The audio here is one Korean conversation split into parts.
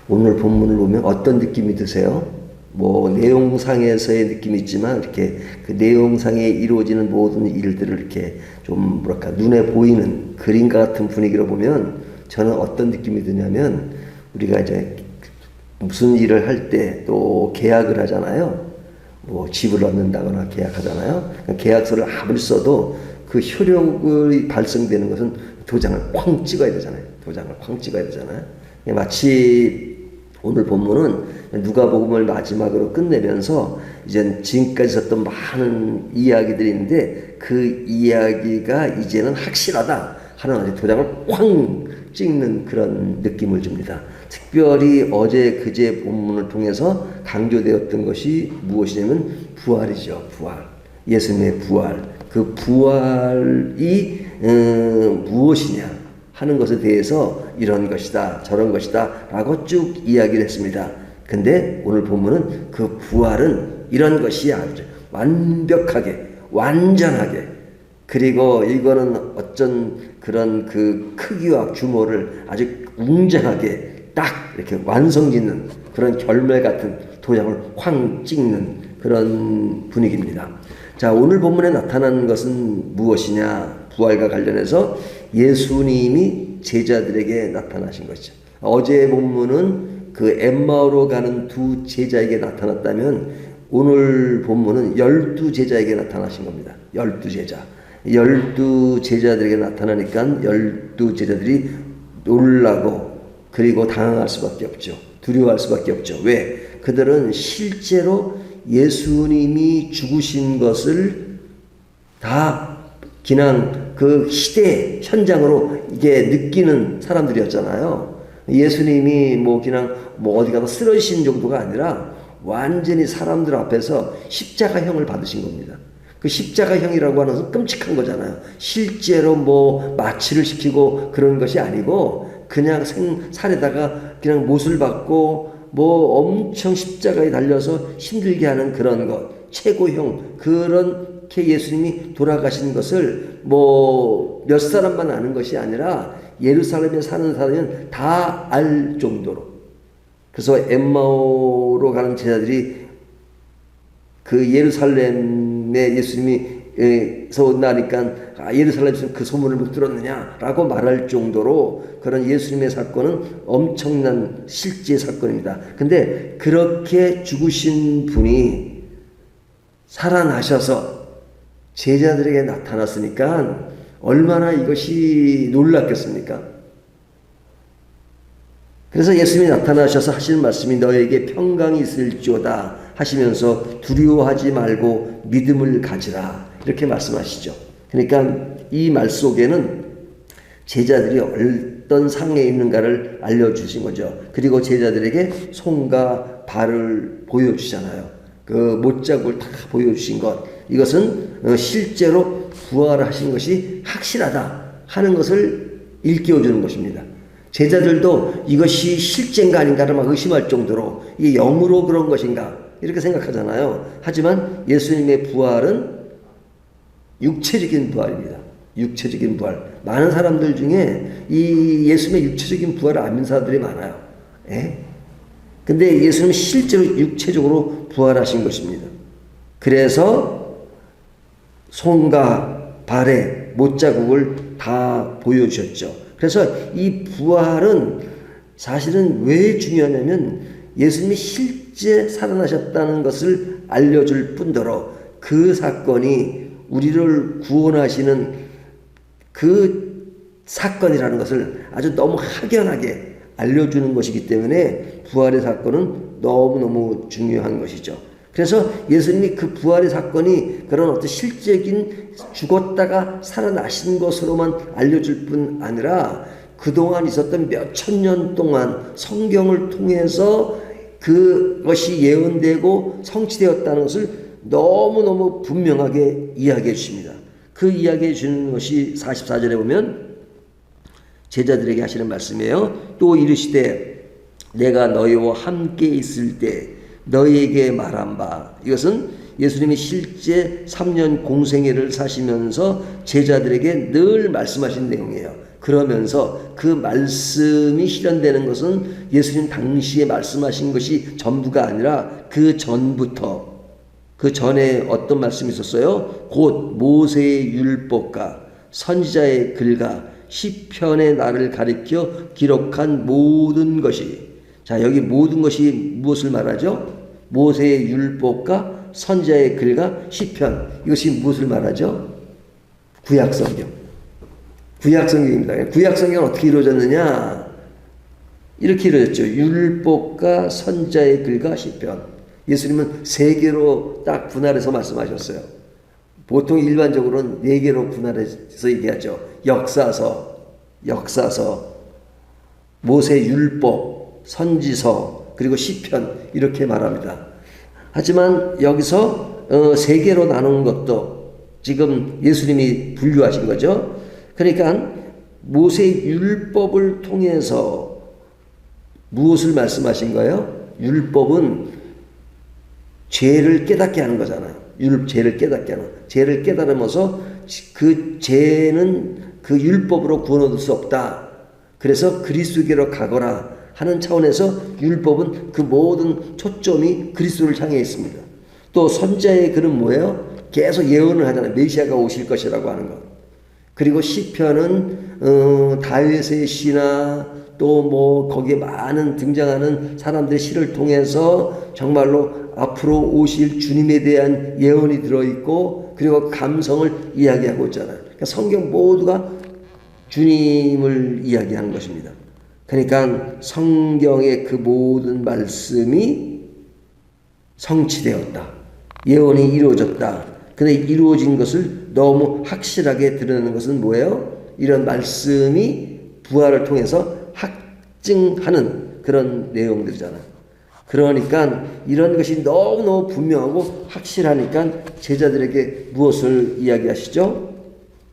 오늘 본문을 보면 어떤 느낌이 드세요? 뭐 내용상에서의 느낌이 있지만 이렇게 그 내용상에 이루어지는 모든 일들을 이렇게 좀 뭐랄까 눈에 보이는 그림과 같은 분위기로 보면 저는 어떤 느낌이 드냐면 우리가 이제 무슨 일을 할 때 또 계약을 하잖아요. 뭐 집을 얻는다거나 계약하잖아요. 계약서를 아무리 써도 그 효력이 발생되는 것은 도장을 쾅 찍어야 되잖아요. 도장을 쾅 찍어야 되잖아요. 마치 오늘 본문은 누가복음을 마지막으로 끝내면서 이제 지금까지 있었던 많은 이야기들이 있는데 그 이야기가 이제는 확실하다 하는 아주 도장을 쾅 찍는 그런 느낌을 줍니다. 특별히 어제 그제 본문을 통해서 강조되었던 것이 무엇이냐면 부활이죠. 부활. 예수님의 부활. 그 부활이 무엇이냐 하는 것에 대해서 이런 것이다 저런 것이다 라고 쭉 이야기를 했습니다. 근데 오늘 본문은 그 부활은 이런 것이야 완벽하게 완전하게 그리고 이거는 어쩐 그런 그 크기와 규모를 아주 웅장하게 딱 이렇게 완성짓는 그런 결말 같은 도장을 확 찍는 그런 분위기입니다. 자, 오늘 본문에 나타난 것은 무엇이냐? 부활과 관련해서 예수님이 제자들에게 나타나신 것이죠. 어제의 본문은 그 엠마오로 가는 두 제자에게 나타났다면 오늘 본문은 12제자에게 나타나신 겁니다. 12제자. 12제자들에게 나타나니까 12제자들이 놀라고 그리고 당황할 수밖에 없죠. 두려워할 수밖에 없죠. 왜? 그들은 실제로 예수님이 죽으신 것을 다 그냥 그 시대 현장으로 이게 느끼는 사람들이었잖아요. 예수님이 뭐 그냥 뭐 어디 가서 쓰러지신 정도가 아니라 완전히 사람들 앞에서 십자가형을 받으신 겁니다. 그 십자가형이라고 하는 것은 끔찍한 거잖아요. 실제로 뭐 마취를 시키고 그런 것이 아니고 그냥 살에다가 그냥 못을 받고 뭐 엄청 십자가에 달려서 힘들게 하는 그런 것, 최고형 그렇게 예수님이 돌아가신 것을 뭐 몇 사람만 아는 것이 아니라 예루살렘에 사는 사람은 다 알 정도로. 그래서 엠마오로 가는 제자들이 그 예루살렘에 예수님이서 온다니까 예루살렘에서 그 소문을 못 들었느냐라고 말할 정도로 그런 예수님의 사건은 엄청난 실제 사건입니다. 근데 그렇게 죽으신 분이 살아나셔서 제자들에게 나타났으니까 얼마나 이것이 놀랐겠습니까? 그래서 예수님이 나타나셔서 하시는 말씀이 너에게 평강이 있을지어다 하시면서 두려워하지 말고 믿음을 가지라 이렇게 말씀하시죠. 그러니까 이 말 속에는 제자들이 어떤 상황에 있는가를 알려주신 거죠. 그리고 제자들에게 손과 발을 보여주잖아요. 그 못자국을 다 보여주신 것 이것은 실제로 부활하신 것이 확실하다 하는 것을 일깨워주는 것입니다. 제자들도 이것이 실제인가 아닌가를 막 의심할 정도로 이게 영으로 그런 것인가 이렇게 생각하잖아요. 하지만 예수님의 부활은 육체적인 부활입니다. 육체적인 부활. 많은 사람들 중에 이 예수님의 육체적인 부활을 안 믿는 사람들이 많아요. 예? 근데 예수님은 실제로 육체적으로 부활하신 것입니다. 그래서 손과 발에 못자국을 다 보여주셨죠. 그래서 이 부활은 사실은 왜 중요하냐면 예수님이 실제 살아나셨다는 것을 알려줄 뿐더러 그 사건이 우리를 구원하시는 그 사건이라는 것을 아주 너무 확연하게 알려주는 것이기 때문에 부활의 사건은 너무너무 중요한 것이죠. 그래서 예수님이 그 부활의 사건이 그런 어떤 실제적인 죽었다가 살아나신 것으로만 알려줄 뿐 아니라 그동안 있었던 몇천 년 동안 성경을 통해서 그것이 예언되고 성취되었다는 것을 너무너무 분명하게 이야기해 주십니다. 그 이야기해 주는 것이 44절에 보면 제자들에게 하시는 말씀이에요. 또 이르시되 내가 너희와 함께 있을 때 너희에게 말한 바 이것은 예수님이 실제 3년 공생애를 사시면서 제자들에게 늘 말씀하신 내용이에요. 그러면서 그 말씀이 실현되는 것은 예수님 당시에 말씀하신 것이 전부가 아니라 그 전부터, 그 전에 어떤 말씀이 있었어요? 곧 모세의 율법과 선지자의 글과 시편의 나를 가리켜 기록한 모든 것이, 자, 여기 모든 것이 무엇을 말하죠? 모세의 율법과 선지자의 글과 시편, 이것이 무엇을 말하죠? 구약성경. 구약성경입니다. 구약성경은 어떻게 이루어졌느냐? 이렇게 이루어졌죠. 율법과 선지자의 글과 시편. 예수님은 세 개로 딱 분할해서 말씀하셨어요. 보통 일반적으로는 네 개로 분할해서 얘기하죠. 역사서, 모세 율법, 선지서, 그리고 시편, 이렇게 말합니다. 하지만 여기서 세 개로 나눈 것도 지금 예수님이 분류하신 거죠. 그러니까 모세 율법을 통해서 무엇을 말씀하신 거예요? 율법은 죄를 깨닫게 하는 거잖아요. 죄를 깨닫게 하는, 죄를 깨달으면서 그 죄는 그 율법으로 구원 얻을 수 없다. 그래서 그리스도께로 가거라 하는 차원에서 율법은 그 모든 초점이 그리스도를 향해 있습니다. 또 선지자의 글은 뭐예요? 계속 예언을 하잖아요. 메시아가 오실 것이라고 하는 것. 그리고 시편은 다윗의 시나 또 뭐 거기에 많은 등장하는 사람들의 시를 통해서 정말로 앞으로 오실 주님에 대한 예언이 들어있고, 그리고 감성을 이야기하고 있잖아요. 그러니까 성경 모두가 주님을 이야기하는 것입니다. 그러니까 성경의 그 모든 말씀이 성취되었다. 예언이 이루어졌다. 근데 이루어진 것을 너무 확실하게 드러내는 것은 뭐예요? 이런 말씀이 부활을 통해서 확증하는 그런 내용들이잖아요. 그러니까 이런 것이 너무너무 분명하고 확실하니까 제자들에게 무엇을 이야기하시죠?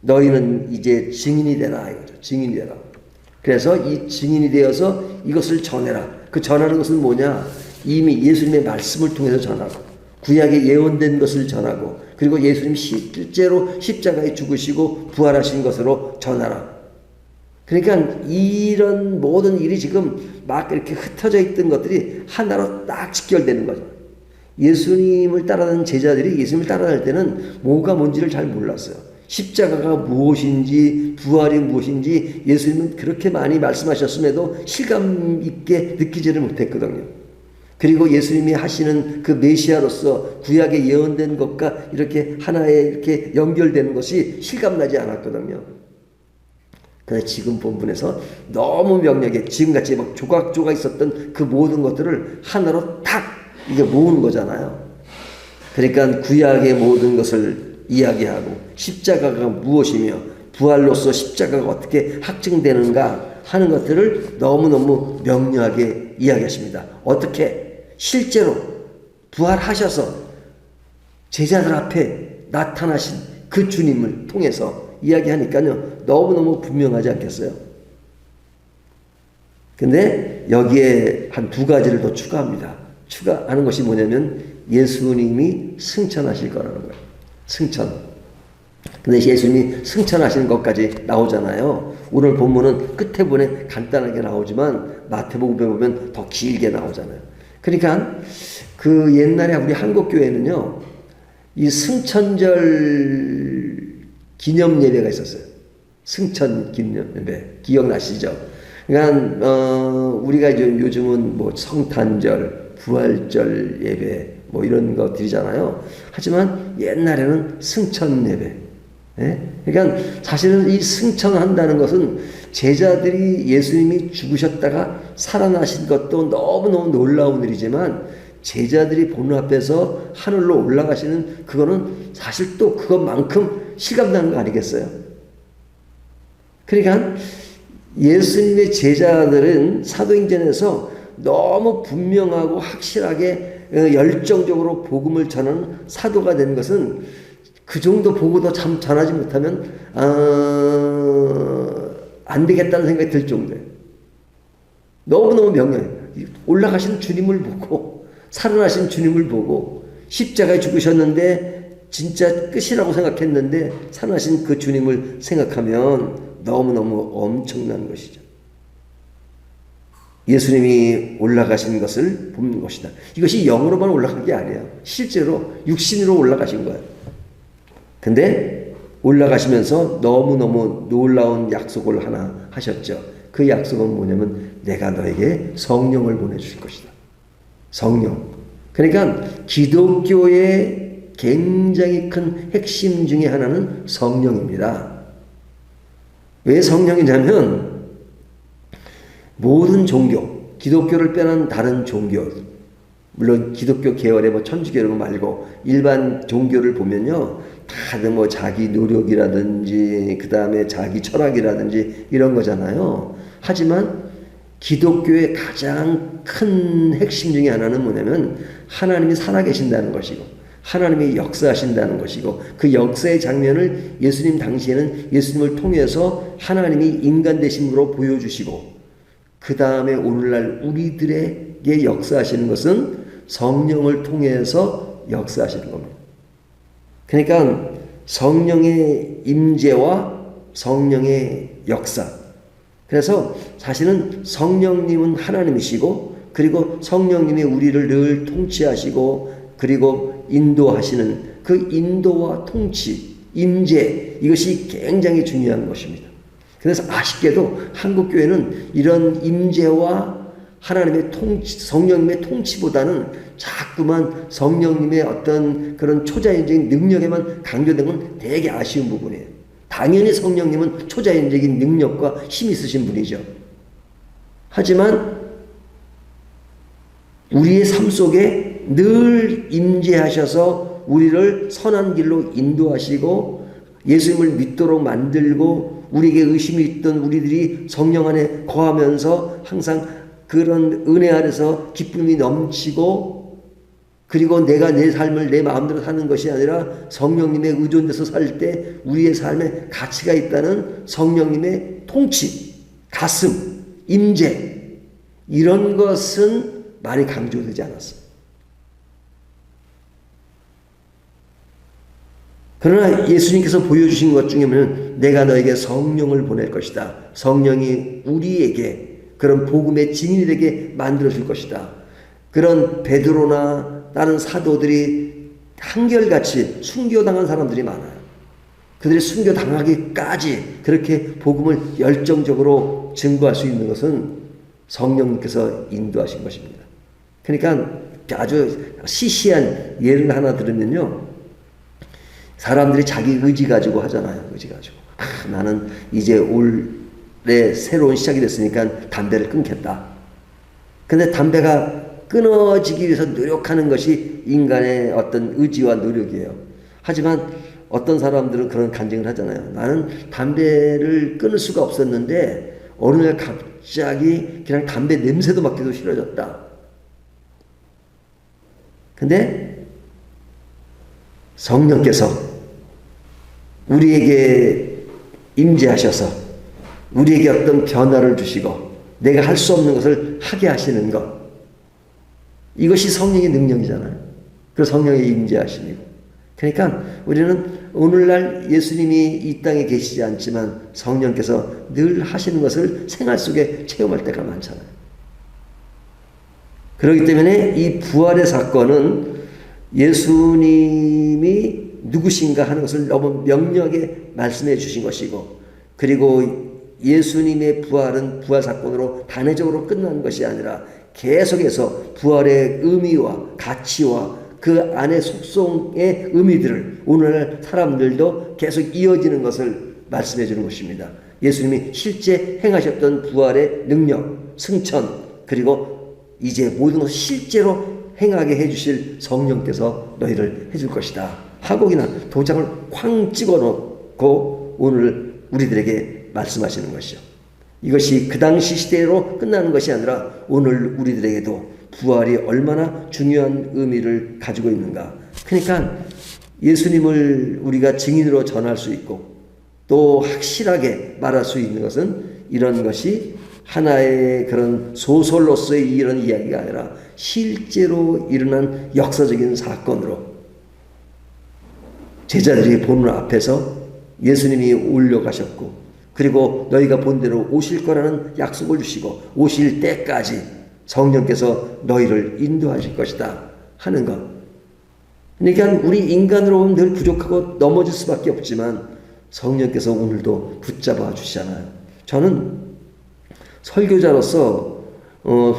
너희는 이제 증인이 되라 이거죠. 증인이 되라. 그래서 이 증인이 되어서 이것을 전해라. 그 전하는 것은 뭐냐? 이미 예수님의 말씀을 통해서 전하고, 구약에 예언된 것을 전하고, 그리고 예수님 실제로 십자가에 죽으시고 부활하신 것으로 전하라. 그러니까 이런 모든 일이 지금 막 이렇게 흩어져 있던 것들이 하나로 딱 직결되는 거죠. 예수님을 따라가는 제자들이 예수님을 따라갈 때는 뭐가 뭔지를 잘 몰랐어요. 십자가가 무엇인지, 부활이 무엇인지 예수님은 그렇게 많이 말씀하셨음에도 실감 있게 느끼지를 못했거든요. 그리고 예수님이 하시는 그 메시아로서 구약에 예언된 것과 이렇게 하나에 이렇게 연결되는 것이 실감나지 않았거든요. 그런데 지금 본문에서 너무 명료하게 지금같이 막 조각조각 있었던 그 모든 것들을 하나로 탁 이게 모으는 거잖아요. 그러니까 구약의 모든 것을 이야기하고, 십자가가 무엇이며 부활로서 십자가가 어떻게 확증되는가 하는 것들을 너무너무 명료하게 이야기하십니다. 어떻게? 실제로 부활하셔서 제자들 앞에 나타나신 그 주님을 통해서 이야기하니까요, 너무너무 분명하지 않겠어요? 근데 여기에 한 두 가지를 더 추가합니다. 추가하는 것이 뭐냐면 예수님이 승천하실 거라는 거예요. 승천. 근데 예수님이 승천하시는 것까지 나오잖아요. 오늘 본문은 끝에 보내 간단하게 나오지만 마태복음에 보면 더 길게 나오잖아요. 그러니까 그 옛날에 우리 한국교회는요, 이 승천절 기념 예배가 있었어요. 승천 기념 예배 기억나시죠? 그러니까 우리가 요즘은 뭐 성탄절, 부활절 예배 뭐 이런 거 드리잖아요. 하지만 옛날에는 승천 예배. 예? 그러니까 사실은 이 승천한다는 것은 제자들이 예수님이 죽으셨다가 살아나신 것도 너무너무 놀라운 일이지만, 제자들이 보는 앞에서 하늘로 올라가시는 그거는 사실 또 그것만큼 실감나는 거 아니겠어요? 그러니까 예수님의 제자들은 사도행전에서 너무 분명하고 확실하게 열정적으로 복음을 전하는 사도가 된 것은 그 정도 보고도 참 전하지 못하면 안 되겠다는 생각이 들 정도예요. 너무너무 명료해요. 올라가신 주님을 보고, 살아나신 주님을 보고, 십자가에 죽으셨는데 진짜 끝이라고 생각했는데 살아나신 그 주님을 생각하면 너무너무 엄청난 것이죠. 예수님이 올라가신 것을 보는 것이다. 이것이 영으로만 올라간 게 아니에요. 실제로 육신으로 올라가신 거예요. 근데 올라가시면서 너무너무 놀라운 약속을 하나 하셨죠. 그 약속은 뭐냐면 내가 너에게 성령을 보내줄 것이다. 성령. 그러니까 기독교의 굉장히 큰 핵심 중에 하나는 성령입니다. 왜 성령이냐면 모든 종교, 기독교를 빼놓은 다른 종교, 물론 기독교 계열의 뭐 천주교 이런 거 말고 일반 종교를 보면요, 다들 뭐 자기 노력이라든지 그 다음에 자기 철학이라든지 이런 거잖아요. 하지만 기독교의 가장 큰 핵심 중에 하나는 뭐냐면 하나님이 살아계신다는 것이고 하나님이 역사하신다는 것이고 그 역사의 장면을 예수님 당시에는 예수님을 통해서 하나님이 인간 되심으로 보여주시고 그 다음에 오늘날 우리들에게 역사하시는 것은 성령을 통해서 역사하시는 겁니다. 그러니까 성령의 임재와 성령의 역사. 그래서 사실은 성령님은 하나님이시고 그리고 성령님이 우리를 늘 통치하시고 그리고 인도하시는 그 인도와 통치, 임재 이것이 굉장히 중요한 것입니다. 그래서 아쉽게도 한국교회는 이런 임재와 하나님의 통치, 성령님의 통치보다는 자꾸만 성령님의 어떤 그런 초자연적인 능력에만 강조된 건 되게 아쉬운 부분이에요. 당연히 성령님은 초자연적인 능력과 힘이 있으신 분이죠. 하지만 우리의 삶 속에 늘 임재하셔서 우리를 선한 길로 인도하시고 예수님을 믿도록 만들고 우리에게 의심이 있던 우리들이 성령 안에 거하면서 항상 그런 은혜 안에서 기쁨이 넘치고 그리고 내가 내 삶을 내 마음대로 사는 것이 아니라 성령님의 의존돼서 살 때 우리의 삶에 가치가 있다는 성령님의 통치, 가슴, 임재 이런 것은 많이 강조되지 않았어요. 그러나 예수님께서 보여주신 것 중에는 내가 너에게 성령을 보낼 것이다. 성령이 우리에게 그런 복음의 증인이 되게 만들어줄 것이다. 그런 베드로나 다른 사도들이 한결같이 순교당한 사람들이 많아요. 그들이 순교당하기까지 그렇게 복음을 열정적으로 증거할 수 있는 것은 성령님께서 인도하신 것입니다. 그러니까 아주 시시한 예를 하나 들으면요. 사람들이 자기 의지 가지고 하잖아요. 의지 가지고. 나는 이제 올해 새로운 시작이 됐으니까 담배를 끊겠다. 근데 담배가 끊어지기 위해서 노력하는 것이 인간의 어떤 의지와 노력이에요. 하지만 어떤 사람들은 그런 간증을 하잖아요. 나는 담배를 끊을 수가 없었는데 어느 날 갑자기 그냥 담배 냄새도 맡기도 싫어졌다. 근데 성령께서 우리에게 임재하셔서 우리에게 어떤 변화를 주시고 내가 할 수 없는 것을 하게 하시는 것 이것이 성령의 능력이잖아요. 그 성령의 임재하심이고 그러니까 우리는 오늘날 예수님이 이 땅에 계시지 않지만 성령께서 늘 하시는 것을 생활 속에 체험할 때가 많잖아요. 그렇기 때문에 이 부활의 사건은 예수님이 누구신가 하는 것을 너무 명료하게 말씀해 주신 것이고 그리고 예수님의 부활은 부활 사건으로 단회적으로 끝난 것이 아니라 계속해서 부활의 의미와 가치와 그 안의 속성의 의미들을 오늘날 사람들도 계속 이어지는 것을 말씀해 주는 것입니다. 예수님이 실제 행하셨던 부활의 능력, 승천 그리고 이제 모든 것을 실제로 행하게 해주실 성령께서 너희를 해줄 것이다 하고 그냥 도장을 쾅 찍어놓고 오늘 우리들에게 말씀하시는 것이죠. 이것이 그 당시 시대로 끝나는 것이 아니라 오늘 우리들에게도 부활이 얼마나 중요한 의미를 가지고 있는가. 그러니까 예수님을 우리가 증인으로 전할 수 있고 또 확실하게 말할 수 있는 것은 이런 것이 하나의 그런 소설로서의 이런 이야기가 아니라 실제로 일어난 역사적인 사건으로 제자들이 보는 앞에서 예수님이 올려가셨고, 그리고 너희가 본 대로 오실 거라는 약속을 주시고 오실 때까지 성령께서 너희를 인도하실 것이다 하는 것. 그러니까 우리 인간으로 보면 늘 부족하고 넘어질 수밖에 없지만 성령께서 오늘도 붙잡아 주시잖아요. 저는 설교자로서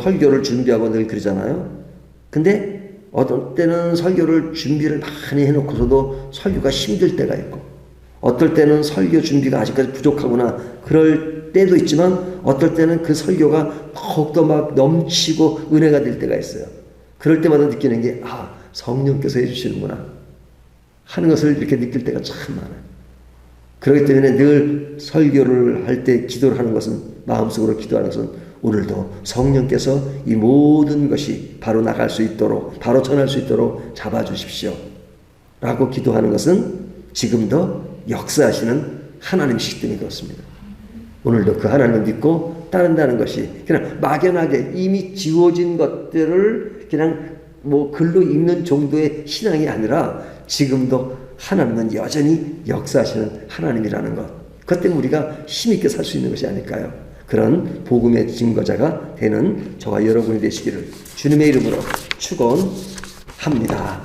설교를 준비하고 늘 그러잖아요. 근데 어떤 때는 설교를 준비를 많이 해놓고서도 설교가 힘들 때가 있고, 어떨 때는 설교 준비가 아직까지 부족하구나 그럴 때도 있지만, 어떨 때는 그 설교가 더욱더 막 넘치고 은혜가 될 때가 있어요. 그럴 때마다 느끼는 게 성령께서 해주시는구나 하는 것을 이렇게 느낄 때가 참 많아요. 그렇기 때문에 늘 설교를 할 때 기도를 하는 것은, 마음속으로 기도하는 것은 오늘도 성령께서 이 모든 것이 바로 나갈 수 있도록, 바로 전할 수 있도록 잡아주십시오 라고 기도하는 것은 지금도 역사하시는 하나님이시기 때문에 그렇습니다. 오늘도 그 하나님을 믿고 따른다는 것이 그냥 막연하게 이미 지워진 것들을 그냥 글로 읽는 정도의 신앙이 아니라 지금도 하나님은 여전히 역사하시는 하나님이라는 것. 그것 때문에 우리가 힘있게 살 수 있는 것이 아닐까요? 그런 복음의 증거자가 되는 저와 여러분이 되시기를 주님의 이름으로 축원합니다.